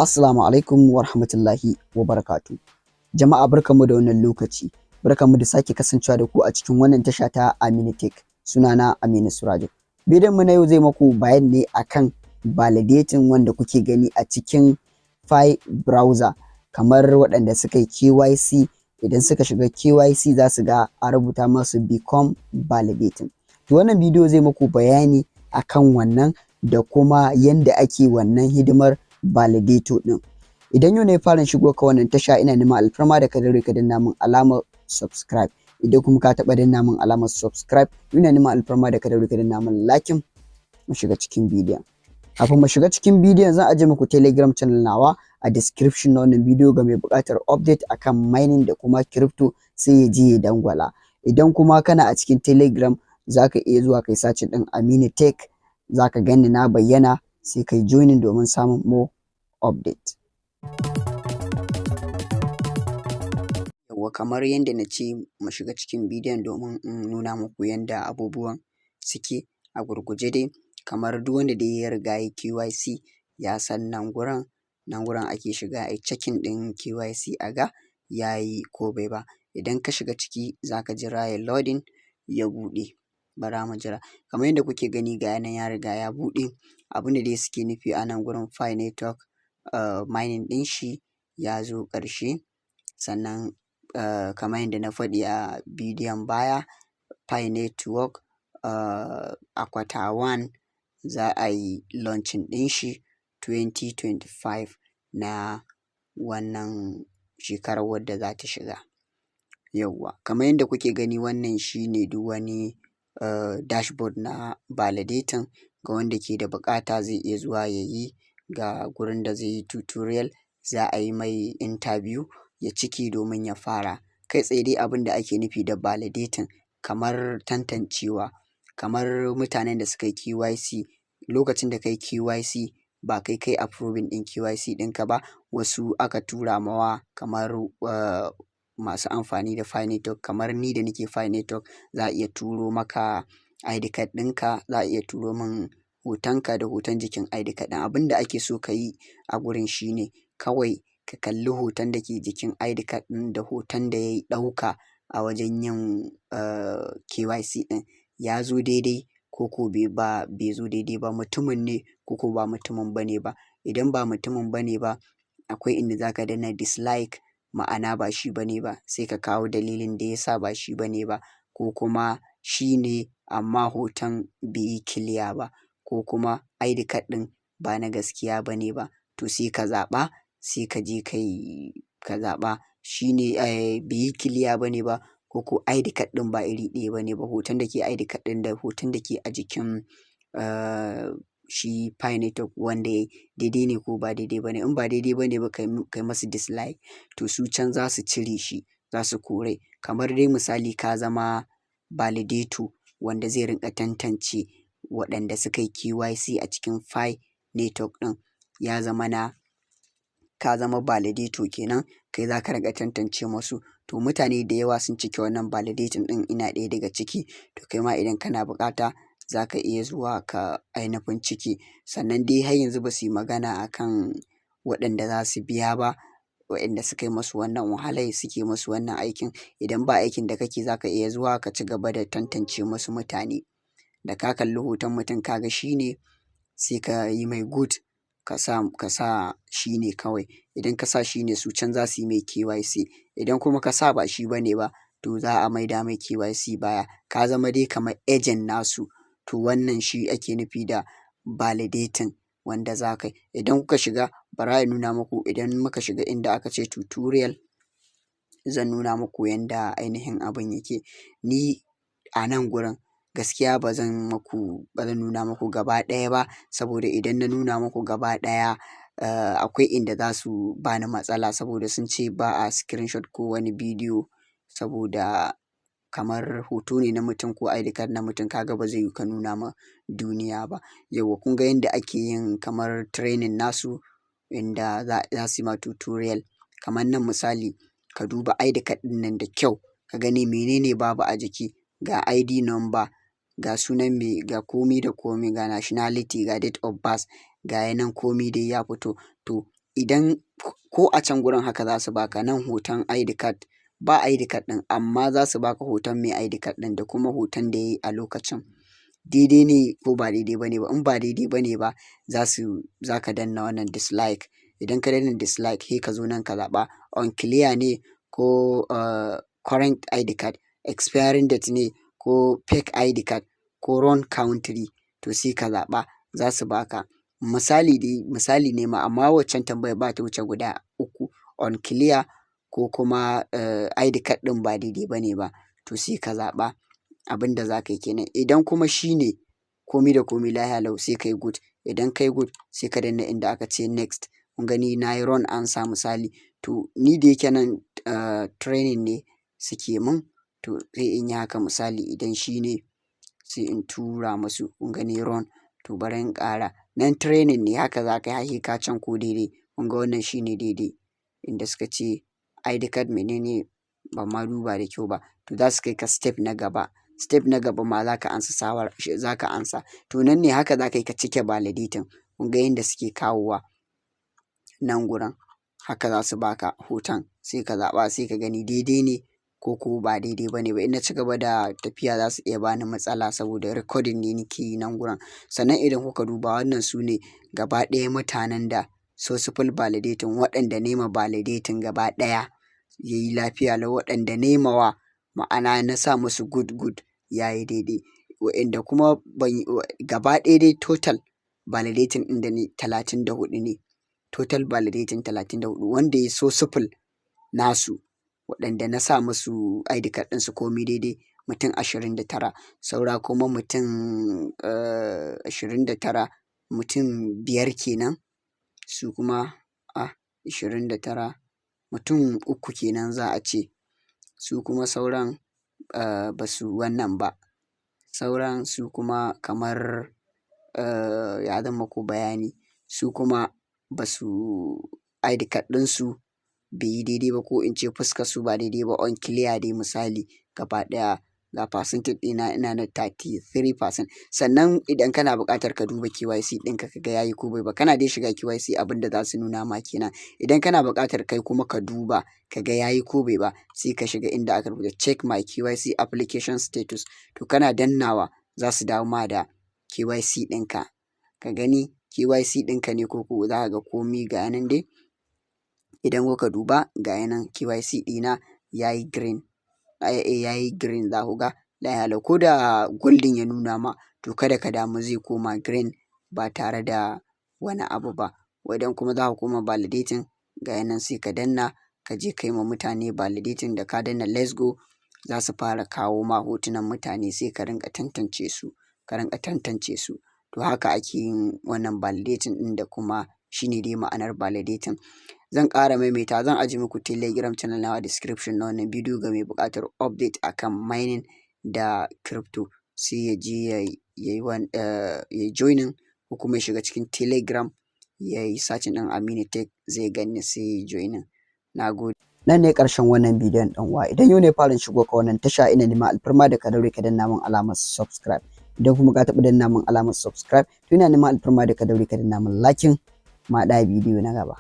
Assalamu alaikum wa rahmatullahi wa barakatu. Jama'a barkanmu da wannan lokaci. Barkanmu da sake kasancewa da ku a cikin wannan tasha ta Aminu Tech. Sunana Aminu Surajo. Bidiyon mu na yau zai maku bayani ne akan validating wanda kuke gani a cikin Fi browser, kamar waɗanda suka yi KYC. Idan suka shiga KYC za su ga a rubuta masu become validating. To wannan bidiyo zai maku bayani akan wannan da kuma yanda ake wannan hidimar validator din. Idan yau ne fara shigo ka wannan tasha, ina neman alfarma da ka dare ka danna min alamar subscribe. Idan kuma ka taba danna min alamar subscribe, ina neman alfarma da ka dare ka danna min like. Mu shiga cikin bidiyon. Kafin mu shiga cikin bidiyon zan aje muku Telegram channel nawa a description na wannan bidiyo ga mai buƙatar update akan mining da kuma crypto sai ya je ya dangwala. Idan kuma kana a cikin Telegram zaka iya zuwa kai search din Aminu Tech, zaka gani na bayyana sai kai joining domin samun more update. Yawwa, kamar yadda na ce mu shiga cikin bidiyon domin in nuna muku yadda abubuwan suke a gurguje dai. Kamar duk wanda dai ya riga ya KYC ya san nan gurin ake shiga a checking din KYC a ga yayi ko bai ba. Idan ka shiga ciki zaka jira ya loading ya buɗe. Bara mu jira. Kamar yadda kuke gani ga yanan ya riga ya buɗe. Abin da dai suke nufi a nan gurin Fi network mining ɗin shi ya zo ƙarshe. Sannan kamar yadda na faɗi a bidiyon baya, Fi network a quarter 1 za a yi launching ɗin shi 2025 na wannan shekarar wadda za ta shiga. Yawwa, kamar yadda kuke gani wannan shine duk wani dashboard na validating. Ga wanda ke da buƙata zai iya zuwa ya yi. Ga gurin da zai yi tutorial, za a yi mai interview ya ciki domin ya fara. Kai tsaye dai abin da ake nufi da validating kamar tantancewa, kamar mutanen da suka yi KYC. Lokacin da kai KYC ba kai approving ɗin KYC ɗinka ba, wasu aka tura mawa, kamar masu amfani da Fi network. Kamar ni da nake Fi network, za a iya turo maka ID card ɗinka, za a iya turo min hotonka da hoton jikin ID card ɗin. Abin da ake so ka yi a gurin shine kawai ka kalli hoton da ke jikin ID card ɗin da hoton da ya ɗauka a wajen yin KYC ɗin. Ya zo daidai ko bai zo daidai ba, mutumin ne ko ba mutumin bane ba. Idan ba mutumin bane ba, akwai inda zaka danna dislike, ma'ana ba shi bane ba, sai ka kawo dalilin da yasa ba shi bane ba. Ko kuma shi ne amma hoton bai yi clear ba, ko kuma ID card ɗin ba na gaskiya bane ba. To sai ka zaɓa, sai ka je ka zaɓa shi ne bai yi clear bane ba, ko ID card ɗin ba iri ɗaya bane ba. Hoton da ke ID card ɗin da hoton da ke a jikin shi Fi network wanda daidai ne ko ba daidai bane. In ba daidai bane ba kai masu dislike. To su can za su cire shi, za su kore. Kamar dai misali ka zama validator wanda zai rinƙa tantance waɗanda suka yi KYC a cikin Fi network ɗin. Ya zama ka zama validator kenan, kai za ka rinƙa tantance masu. To mutane da yawa sun cike wannan validating ɗin, ina ɗaya daga ciki. To kai ma idan kana buƙata za ka iya zuwa ka ainafin ciki. Sannan dai har yanzu ba su yi magana akan waɗanda za su biya ba, waɗanda suka yi masu wannan wahalai suke masu wannan aikin. Idan ba aikin da kake za ka iya zuwa ka ci gaba da tantance masu mutane. Da ka kalli hoton mutum ka ga shi ne, sai ka yi mai good, ka sa shi ne kawai. Idan ka sa shi ne, su can za su yi mai KYC. Idan kuma ka sa ba shi bane ba, to za a maida mai KYC baya. Ka zama dai kamar agent nasu. To wannan shi ake nufi da validating wanda za ka yi. Idan kuka shiga, bara in nuna muku. Idan muka shiga inda aka ce tutorial, zan nuna muku yanda ainihin abin yake. Ni a nan gurin gaskiya ba zan nuna muku gaba ɗaya ba, saboda idan na nuna muku gaba ɗaya akwai inda za su bani matsala, saboda sun ce ba a screenshot ko wani bidiyo, saboda kamar hoto ne na mutum ko ID card na mutum, kaga ba zai yiwu ka nuna ma duniya ba. Yauwa, kun ga yanda ake yin kamar training nasu, inda za su yi ma tutorial. Kamar nan misali, ka duba ID card ɗin nan da kyau, ka gani menene babu a jiki. Ga ID number, ga sunan mai, ga komi da komi, ga nationality, ga date of birth, ga yanan komi dai ya fito. To idan ko a can gurin haka za su baka nan hoton ID card, ba ID card ɗin amma za su baka hoton mai ID card ɗin da kuma hoton da ya yi a lokacin. Daidai ne ko ba daidai ba ne ba, in ba daidai ba ne ba za ka danna wannan dislike. Idan ka danna dislike sai ka zo nan ka zaɓa unclear ne ko current ID card, expiring date ne ko fake ID card ko wrong country, to sai ka zaɓa za su baka. Misali ne ma, amma waccan tambayar ba ta wuce guda 3, unclear ko kuma ID card ɗin ba daidai ba ne ba, to sai ka zaɓa abin da za ka yi kenan. Idan kuma shi ne komi da komi lafiya lau sai ka yi good. Idan ka yi good sai ka danna inda aka ce next. Kun gani na yi wrong answer misali, to ni da yake nan training ne suke min, to sai in yi haka misali idan shi ne sai in tura musu. Kun gani wrong, to bari in ƙara. Nan training ne, haka za ka yi har sai ka can ko daidai. Kun ga wannan shi ne daidai inda suka ce ID card menene ban ma duba da kyau ba, to za su kai ka step na gaba. Step na gaba ma za ka ansa. To nan ne haka za ka yi ka cike validating. Kun ga yanda suke kawowa nan gurin, haka za su baka hoton sai ka zaɓa sai ka gani daidai ne ko ba daidai ba ne ba. In na ci gaba da tafiya za su iya bani matsala saboda recording ne nake yi nan gurin. Sannan idan kuka duba wannan su ne gaba ɗaya mutanen da successful validating, waɗanda na yi ma validating gaba ɗaya ya yi lafiya lau, waɗanda na yi ma wa ma'ana na sa musu good ya yi daidai. Waɗanda kuma gaba ɗaya dai total validating ɗin da ni 34 ne. Total validating 34, wanda ya successful nasu waɗanda na sa musu ID card ɗinsu komi daidai mutum 29, saura kuma mutum 29, mutum 5 kenan. Su kuma 29, mutum 3 kenan za a ce. Su kuma sauran ba su wannan ba. Sauran su kuma kamar ya zan maku bayani, su kuma ba su ID card ɗinsu bai yi daidai ba, ko in ce fuskar su ba daidai ba, unclear dai misali gaba ɗaya. Ga percentage ɗina ina na 33%. Sannan idan kana buƙatar ka duba KYC ɗinka ka ga yayi ko bai ba, kana dai shiga KYC abin da za su nuna ma kenan. Idan kana buƙatar kai kuma ka duba ka ga yayi ko bai ba, sai ka shiga inda aka rubuta check my KYC application status, to kana dannawa za su dawo ma da KYC ɗinka. Ka gani KYC ɗinka ne ko za ka ga komi ga yanan dai. Idan kuka duba ga yanan KYC ɗina yayi green. Yayi green za ku ga lafiya lau, ko da golden ya nuna ma to kada ka damu zai koma green ba tare da wani abu ba. Idan kuma za ka koma validating ga yanan sai ka danna ka je ka yi ma mutane validating. Da ka danna let's go za su fara kawo ma hotunan mutane sai ka rinƙa tantance su. To haka ake yin wannan validating ɗin, da kuma shi ne dai ma'anar validating. Zan ƙara maimaita, zan ajiye muku Telegram channel nawa description na wannan bidiyo ga mai buƙatar update akan mining da crypto, sai ya je ya yi joining ko kuma ya shiga cikin Telegram ya yi searching ɗin Aminu Tech zai ganni sai ya yi joining. Na gode. Nan ne ƙarshen wannan bidiyon ɗan uwa. Idan yau ne farin shigo ka wannan tasha, ina neman alfarma da ka daure ka danna min alamar subscribe. Idan kuma ka taɓa danna min alamar subscribe, to ina neman alfarma da ka daure ka danna min liking. Ma ɗaya bidiyo na gaba.